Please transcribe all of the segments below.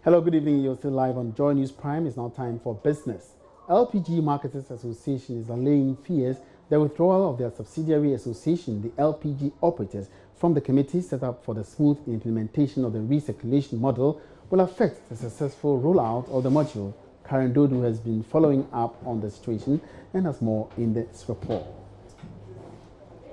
Hello, good evening. You're still live on Joy News Prime. It's now time for business. LPG Marketers Association is allaying fears the withdrawal of their subsidiary association, the LPG operators, from the committee set up for the smooth implementation of the recirculation model will affect the successful rollout of the module. Karen Dodu has been following up on the situation and has more in this report.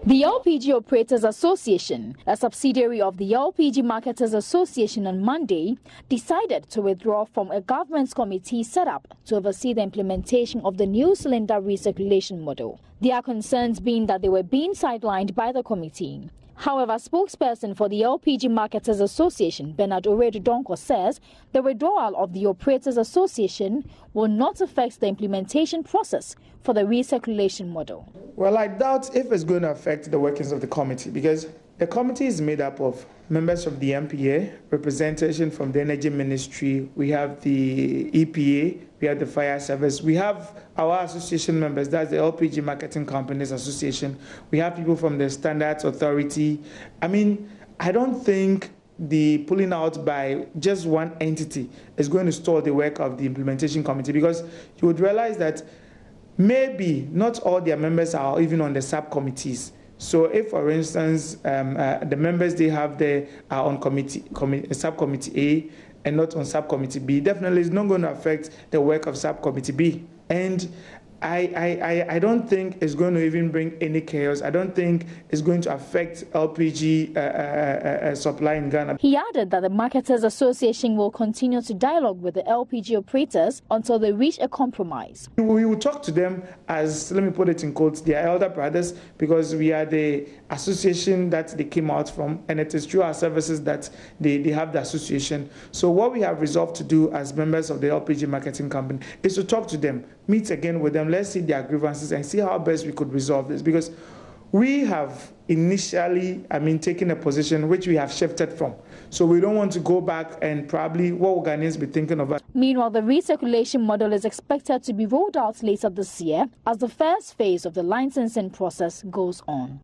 The LPG Operators Association, a subsidiary of the LPG Marketers Association, on Monday decided to withdraw from a government committee set up to oversee the implementation of the new cylinder recirculation model. Their concerns being that they were being sidelined by the committee. However, spokesperson for the LPG Marketers Association, Bernard Oredu-Donko, says the withdrawal of the Operators Association will not affect the implementation process for the recirculation model. Well, I doubt if it's going to affect the workings of the committee, because the committee is made up of members of the MPA, representation from the Energy Ministry, we have the EPA, we have the Fire Service, we have our association members, that's the LPG Marketing Companies Association, we have people from the Standards Authority. I mean, I don't think the pulling out by just one entity is going to stall the work of the implementation committee, because you would realize that maybe not all their members are even on the subcommittees. So if, for instance, the members they have there are on subcommittee A and not on subcommittee B, definitely it's not going to affect the work of subcommittee B. And I don't think it's going to even bring any chaos. I don't think it's going to affect LPG supply in Ghana. He added that the Marketers Association will continue to dialogue with the LPG operators until they reach a compromise. We will talk to them as, let me put it in quotes, their elder brothers, because we are the association that they came out from, and it is through our services that they have the association. So what we have resolved to do as members of the LPG marketing company is to talk to them, meet again with them, let's see their grievances and see how best we could resolve this, because we have initially, taken a position which we have shifted from. So we don't want to go back and probably what will Ghanaians be thinking about. Meanwhile, the recirculation model is expected to be rolled out later this year as the first phase of the licensing process goes on.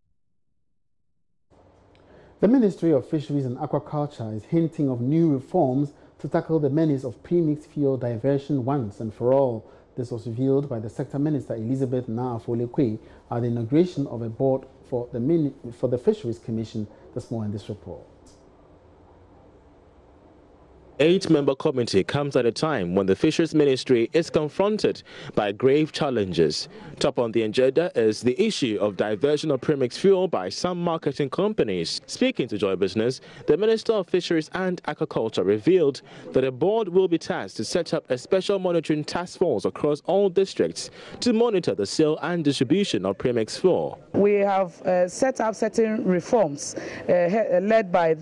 The Ministry of Fisheries and Aquaculture is hinting of new reforms to tackle the menace of premixed fuel diversion once and for all. This was revealed by the Sector Minister Elizabeth Naa-Afo-Lekwe at the inauguration of a board for the Fisheries Commission. There's more in this report. 8-member committee comes at a time when the Fisheries Ministry is confronted by grave challenges. Top on the agenda is the issue of diversion of premixed fuel by some marketing companies. Speaking to Joy Business, the Minister of Fisheries and Aquaculture revealed that a board will be tasked to set up a special monitoring task force across all districts to monitor the sale and distribution of premixed fuel. We have set up certain reforms led by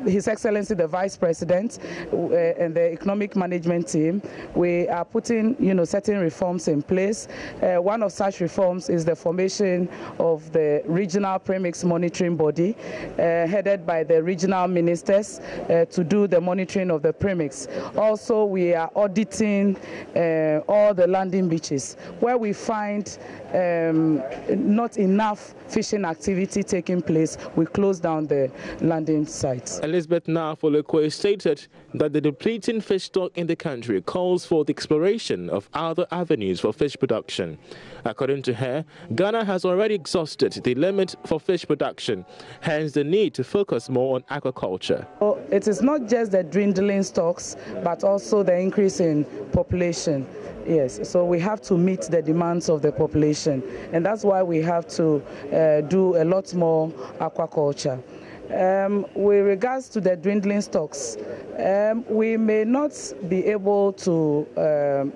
His Excellency the Vice President and the economic management team. We are putting certain reforms in place. One of such reforms is the formation of the regional premix monitoring body headed by the regional ministers to do the monitoring of the premix. Also, we are auditing all the landing beaches where we find not enough fishing activity taking place. We close down the landing sites. Elizabeth Naa-Afo-Lekwe stated that the depleting fish stock in the country calls for the exploration of other avenues for fish production. According to her, Ghana has already exhausted the limit for fish production, hence the need to focus more on aquaculture. It is not just the dwindling stocks, but also the increase in population. Yes, so we have to meet the demands of the population, and that's why we have to do a lot more aquaculture. With regards to the dwindling stocks, we may not be able to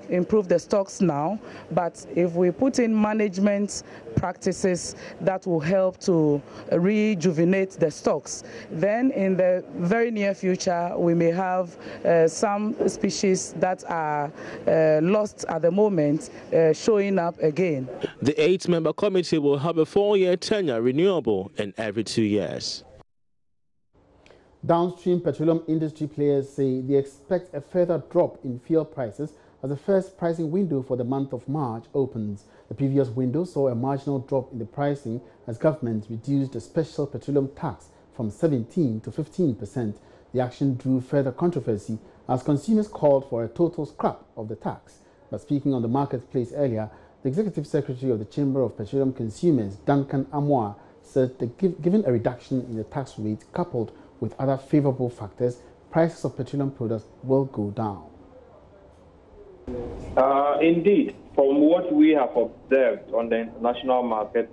improve the stocks now, but if we put in management practices that will help to rejuvenate the stocks, then in the very near future we may have some species that are lost at the moment showing up again. The 8-member committee will have a 4-year tenure renewable in every 2 years. Downstream petroleum industry players say they expect a further drop in fuel prices as the first pricing window for the month of March opens. The previous window saw a marginal drop in the pricing as government reduced the special petroleum tax from 17% to 15%. The action drew further controversy as consumers called for a total scrap of the tax. But speaking on the marketplace earlier, the Executive Secretary of the Chamber of Petroleum Consumers, Duncan Amoah, said that given a reduction in the tax rate coupled with other favorable factors, prices of petroleum products will go down. Indeed, from what we have observed on the international market,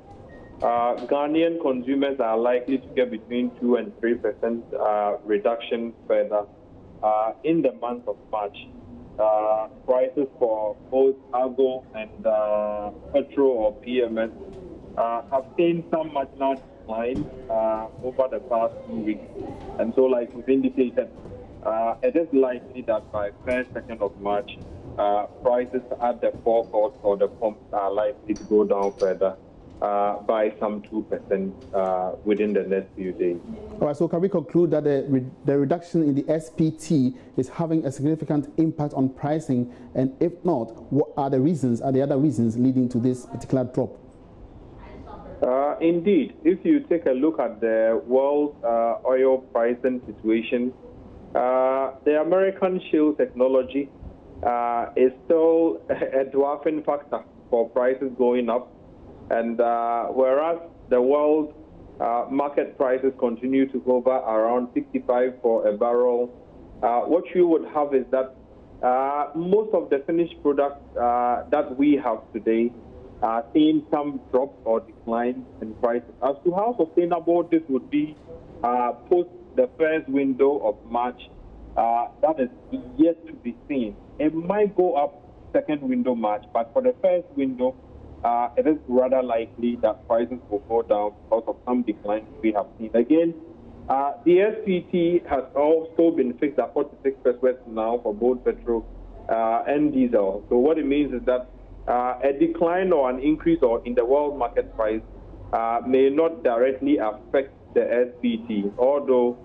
Ghanaian consumers are likely to get between 2 and 3% reduction further in the month of March. Prices for both Argo and Petro or PMS have seen some marginal decline over the past 2 weeks. And so, like we've indicated, it is likely that by 1st, 2nd of March, prices at the forecourt or the pumps are likely to go down further by some 2% within the next few days. All right, so can we conclude that the reduction in the SPT is having a significant impact on pricing? And if not, what are the reasons, are the other reasons leading to this particular drop? Indeed, if you take a look at the world oil pricing situation, the American shale technology is still a dwarfing factor for prices going up. And whereas the world market prices continue to hover around 65 for a barrel, what you would have is that most of the finished products that we have today are seeing some drop or decline in prices. As to how sustainable this would be post the first window of March, that is yet to be seen. It might go up second window March, but for the first window, it is rather likely that prices will go down because of some decline we have seen. Again, the SPT has also been fixed at 46 pesos now for both petrol and diesel. So what it means is that a decline or an increase or in the world market price may not directly affect the SPT, although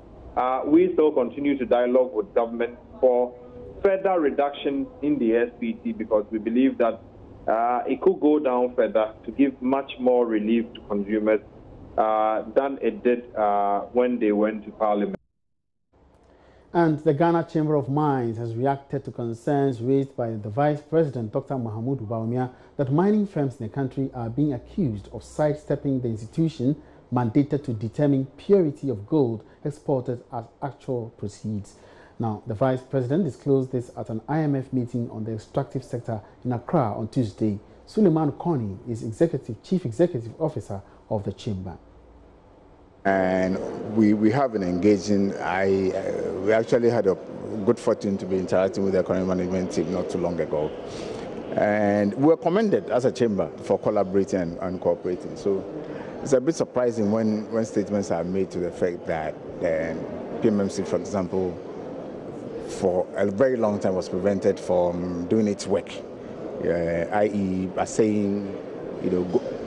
we still continue to dialogue with government for further reduction in the SPT because we believe that it could go down further to give much more relief to consumers than it did when they went to Parliament. And the Ghana Chamber of Mines has reacted to concerns raised by the Vice President, Dr. Mahamudu Bawumia, that mining firms in the country are being accused of sidestepping the institution mandated to determine purity of gold exported as actual proceeds. Now, the Vice President disclosed this at an IMF meeting on the extractive sector in Accra on Tuesday. Suleiman Koni is Chief Executive Officer of the Chamber. And we have been engaging. We actually had a good fortune to be interacting with the economic management team not too long ago. And we were commended as a chamber for collaborating and cooperating. So it's a bit surprising when statements are made to the effect that PMMC, for example, for a very long time was prevented from doing its work, i.e. by saying,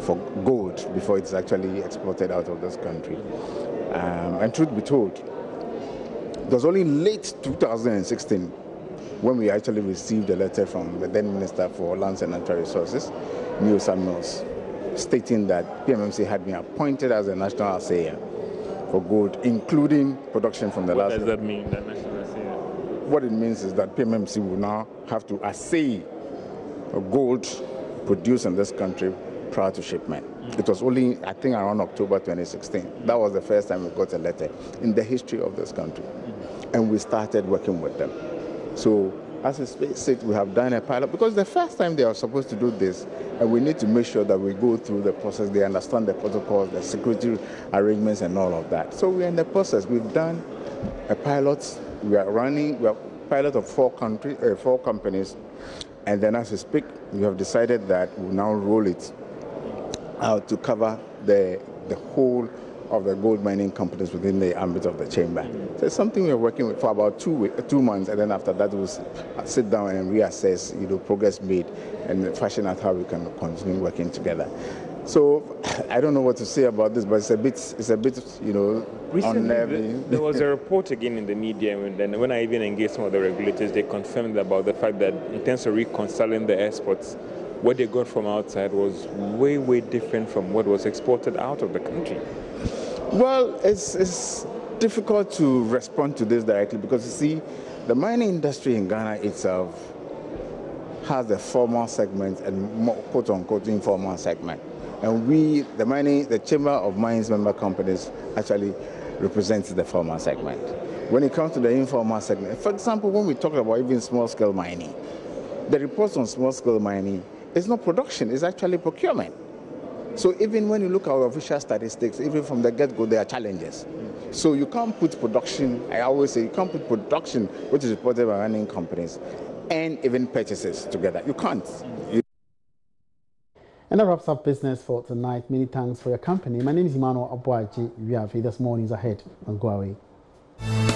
for gold before it's actually exported out of this country. And truth be told, it was only late 2016 when we actually received a letter from the then Minister for Lands and Natural Resources, Neo Samuels, stating that PMMC had been appointed as a national assayer for gold, including production from the last... What does that mean, the national assayer? What it means is that PMMC will now have to assay gold produced in this country prior to shipment. It was only, I think, around October 2016. That was the first time we got a letter in the history of this country. And we started working with them. So, as a state, we have done a pilot, because the first time they are supposed to do this, and we need to make sure that we go through the process, they understand the protocols, the security arrangements, and all of that. So we're in the process. We've done a pilot. We are a pilot of 4 companies. And then as we speak, we have decided that we'll now roll it out to cover the whole of the gold mining companies within the ambit of the chamber. So it's something we're working with for about 2 months, and then after that we'll sit down and reassess, progress made, and fashion out how we can continue working together. So I don't know what to say about this, but it's a bit unnerving. There was a report again in the media, and then when I even engaged some of the regulators, they confirmed about the fact that in terms of reconciling the exports, what they got from outside was way different from what was exported out of the country. Well, it's difficult to respond to this directly because, you see, the mining industry in Ghana itself has the formal segment and more, quote-unquote informal segment. And we, the Chamber of Mines member companies, actually represents the formal segment. When it comes to the informal segment, for example, when we talk about even small-scale mining, the reports on small-scale mining is not production, it's actually procurement. So even when you look at our official statistics, even from the get-go, there are challenges. So you can't put production, I always say, you can't put production, which is reported by mining companies, and even purchases together. You can't. And that wraps up business for tonight. Many thanks for your company. My name is Emmanuel Abuaji. We have this morning's ahead on Go Away.